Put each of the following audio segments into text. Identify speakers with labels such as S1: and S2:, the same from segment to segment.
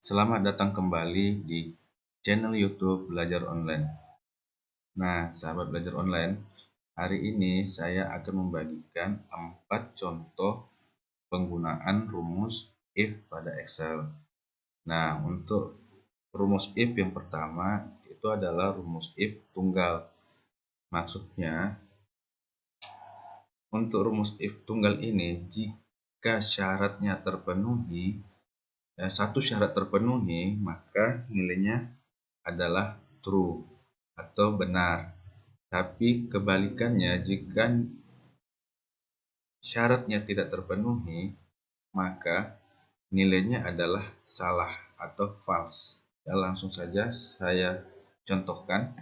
S1: Selamat datang kembali di channel YouTube Belajar Online. Nah, sahabat belajar online, hari ini saya akan membagikan 4 contoh penggunaan rumus if pada Excel. Nah, untuk rumus if yang pertama itu adalah rumus if tunggal. Maksudnya, untuk rumus if tunggal ini, jika syaratnya terpenuhi, satu syarat terpenuhi, maka nilainya adalah true atau benar. Tapi kebalikannya, jika syaratnya tidak terpenuhi, maka nilainya adalah salah atau false. Ya, langsung saja saya contohkan.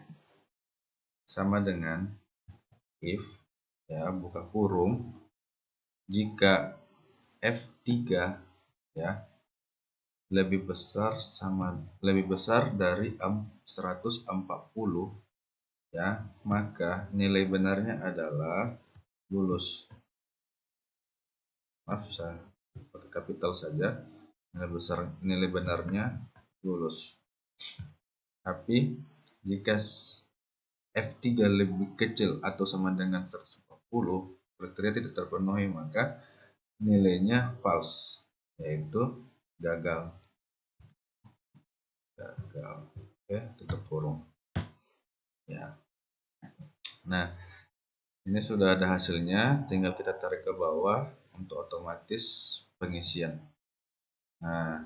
S1: Sama dengan if, ya, buka kurung, jika F3 ya lebih besar dari 140, ya, maka nilai benarnya adalah lulus. Maaf, saya pakai kapital saja. Nilai benarnya lulus. Tapi jika F3 lebih kecil atau sama dengan 140, kriteria tidak terpenuhi, maka nilainya false, yaitu gagal. Oke, tutup kurung. Ya. Nah, ini sudah ada hasilnya, tinggal kita tarik ke bawah untuk otomatis pengisian. Nah,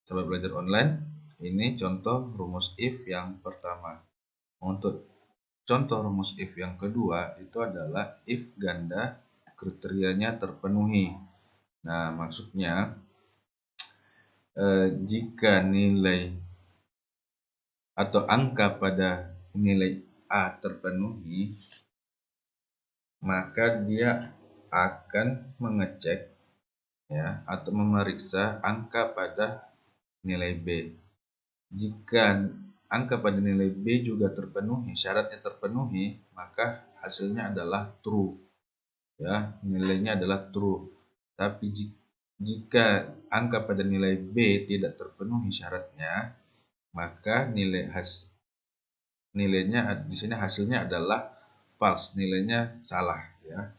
S1: sahabat belajar online, ini contoh rumus if yang pertama. Untuk contoh rumus if yang kedua itu adalah if ganda kriterianya terpenuhi. Nah, maksudnya jika nilai atau angka pada nilai A terpenuhi, maka dia akan mengecek, ya, atau memeriksa angka pada nilai B. Jika angka pada nilai B juga terpenuhi, syaratnya terpenuhi, maka hasilnya adalah true. Ya, nilainya adalah true. Tapi jika angka pada nilai B tidak terpenuhi syaratnya, maka nilainya di sini hasilnya adalah false, nilainya salah, ya.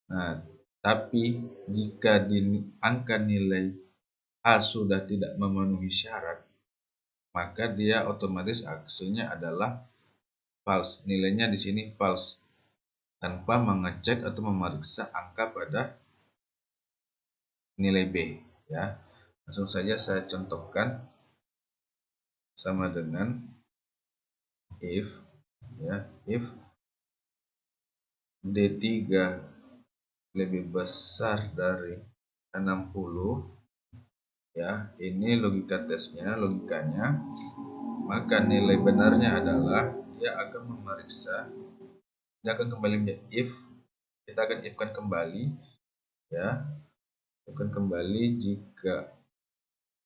S1: Nah, tapi jika angka nilai A sudah tidak memenuhi syarat, maka dia otomatis hasilnya adalah false. Nilainya di sini false tanpa mengecek atau memeriksa angka pada nilai B, ya. Langsung saja saya contohkan. Sama dengan if, ya, if D3 lebih besar dari 60, ya, ini logikanya, maka nilai benarnya adalah dia akan memeriksa, dia akan kembali if, kita akan ifkan kembali, ya, ifkan kembali jika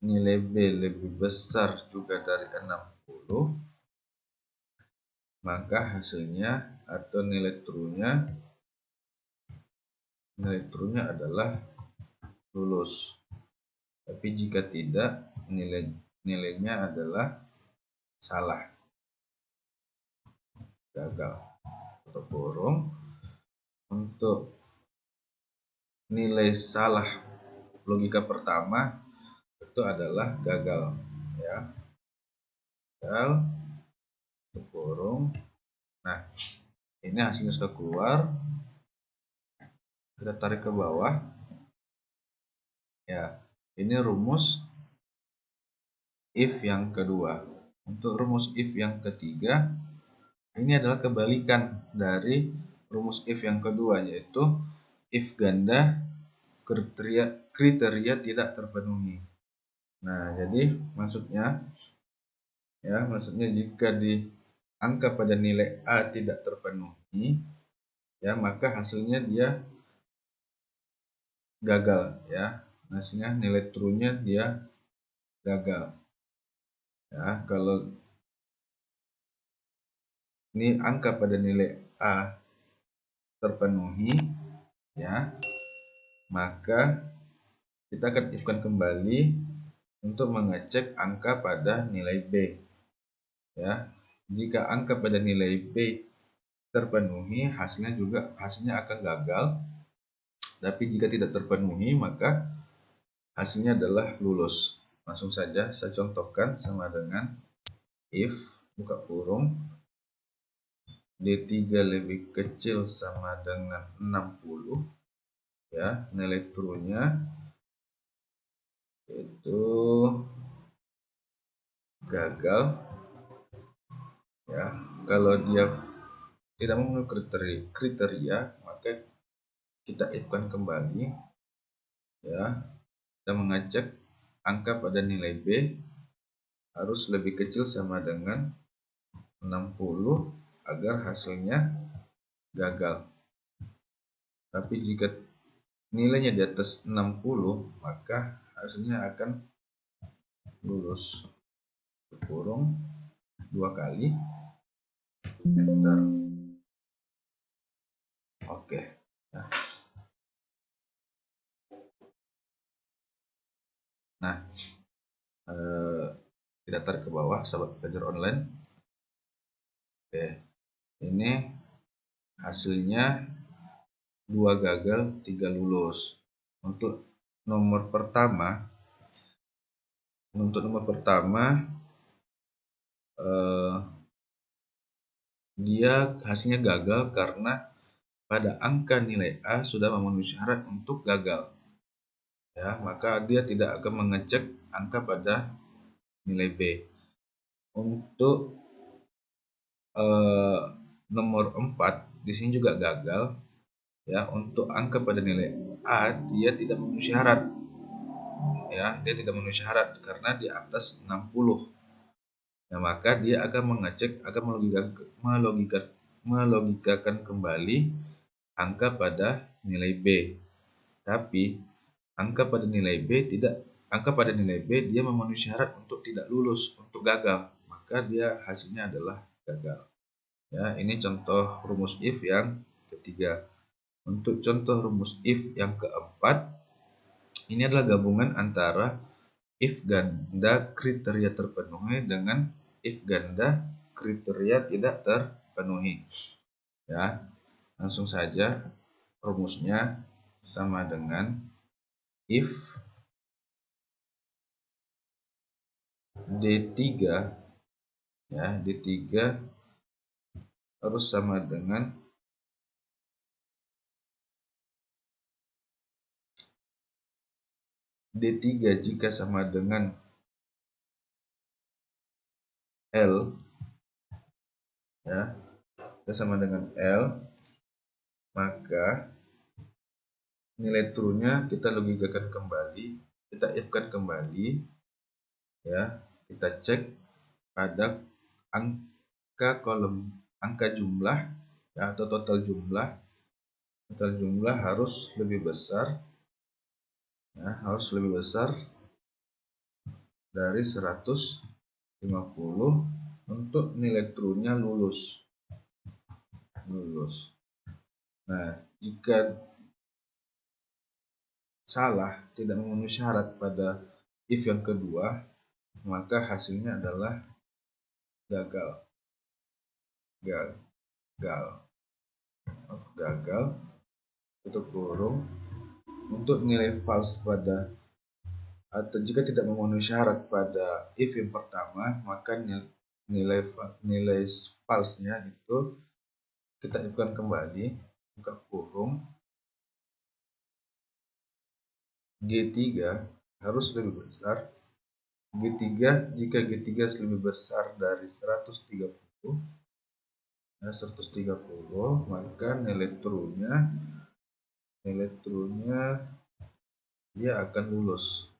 S1: nilai B lebih besar juga dari 60, maka hasilnya atau nilai true-nya adalah lulus. Tapi jika tidak, nilainya adalah salah, gagal. Tutup kurung. Untuk nilai salah logika pertama itu adalah gagal, ya. Gagal, tutup kurung. Nah, ini hasilnya sudah keluar. Kita tarik ke bawah. Ya, ini rumus if yang kedua. Untuk rumus if yang ketiga, ini adalah kebalikan dari rumus if yang kedua, yaitu if ganda kriteria tidak terpenuhi. Nah, jadi maksudnya jika di angka pada nilai A tidak terpenuhi, ya, maka hasilnya dia gagal, ya. Hasilnya nilai true-nya dia gagal. Ya, kalau ini angka pada nilai A terpenuhi, ya, maka kita akan ifkan kembali untuk mengecek angka pada nilai B. Ya, jika angka pada nilai B terpenuhi, hasilnya akan gagal. Tapi jika tidak terpenuhi, maka hasilnya adalah lulus. Langsung saja saya contohkan sama dengan if buka kurung D3 lebih kecil sama dengan 60, ya, nilai true-nya itu gagal, ya. Kalau dia tidak memenuhi kriteria, maka kita if-kan kembali, ya. Kita mengecek angka pada nilai B harus lebih kecil sama dengan 60 agar hasilnya gagal. Tapi jika nilainya di atas 60, maka hasilnya akan lulus. Kurung 2 kali, enter. Oke. Nah, kita tarik ke bawah, sahabat belajar online. Oke, ini hasilnya 2 gagal, 3 lulus. Untuk nomor pertama, dia hasilnya gagal karena pada angka nilai A sudah memenuhi syarat untuk gagal, ya, maka dia tidak akan mengecek angka pada nilai B. Untuk nomor 4 di sini juga gagal, ya. Untuk angka pada nilai A dia tidak memenuhi syarat, ya, dia tidak memenuhi syarat karena di atas 60. Nah, maka dia akan melogikakan kembali angka pada nilai B. Tapi angka pada nilai B dia memenuhi syarat untuk tidak lulus, untuk gagal, maka dia hasilnya adalah gagal. Ya, ini contoh rumus if yang ketiga. Untuk contoh rumus if yang keempat, ini adalah gabungan antara if ganda kriteria terpenuhi dengan if ganda kriteria tidak terpenuhi. Ya, langsung saja rumusnya sama dengan if D3, ya, D3 harus sama dengan D3 jika sama dengan L, ya, jika sama dengan L, maka nilai true-nya kita logikakan kembali, kita if-kan kembali, ya. Kita cek pada angka jumlah, ya, atau total jumlah harus lebih besar, ya, harus lebih besar dari 150 untuk nilai true-nya lulus. Nah, jika salah, tidak memenuhi syarat pada if yang kedua, maka hasilnya adalah gagal. Tutup kurung. Untuk nilai false atau jika tidak memenuhi syarat pada if yang pertama, maka nilai false-nya itu kita if-kan kembali, buka kurung, G3 harus lebih besar. Jika G3 lebih besar dari 130, maka nilai true-nya dia akan lulus.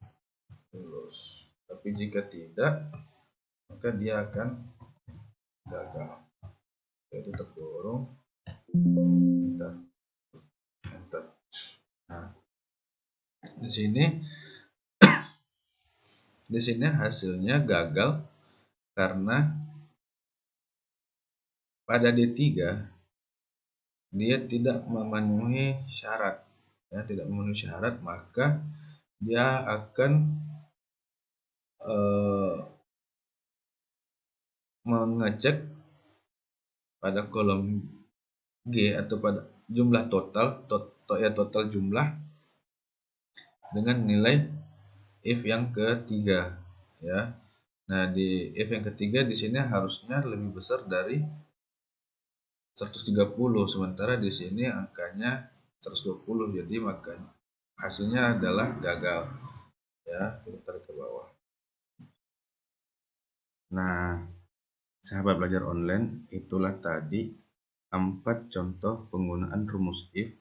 S1: Tapi jika tidak, maka dia akan gagal. Jadi tutup kurung, enter. Nah, di sini hasilnya gagal karena pada D3 dia tidak memenuhi syarat, ya, tidak memenuhi syarat, maka dia akan eh, mengecek pada kolom G atau pada jumlah total, total jumlah dengan nilai if yang ketiga, ya. Nah, di if yang ketiga di sini harusnya lebih besar dari 130, sementara di sini angkanya 120, jadi makanya hasilnya adalah gagal, ya. Kita tarik ke bawah. Nah, sahabat belajar online, itulah tadi 4 contoh penggunaan rumus if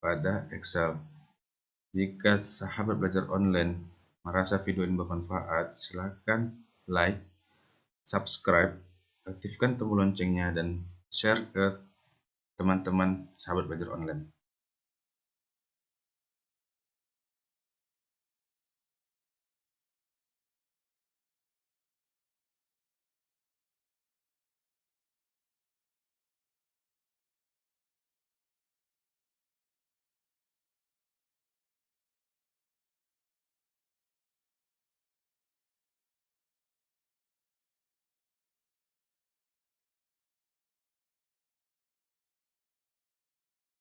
S1: pada Excel. Jika sahabat belajar online merasa video ini bermanfaat, silakan like, subscribe, aktifkan tombol loncengnya, dan share ke teman-teman sahabat belajar online.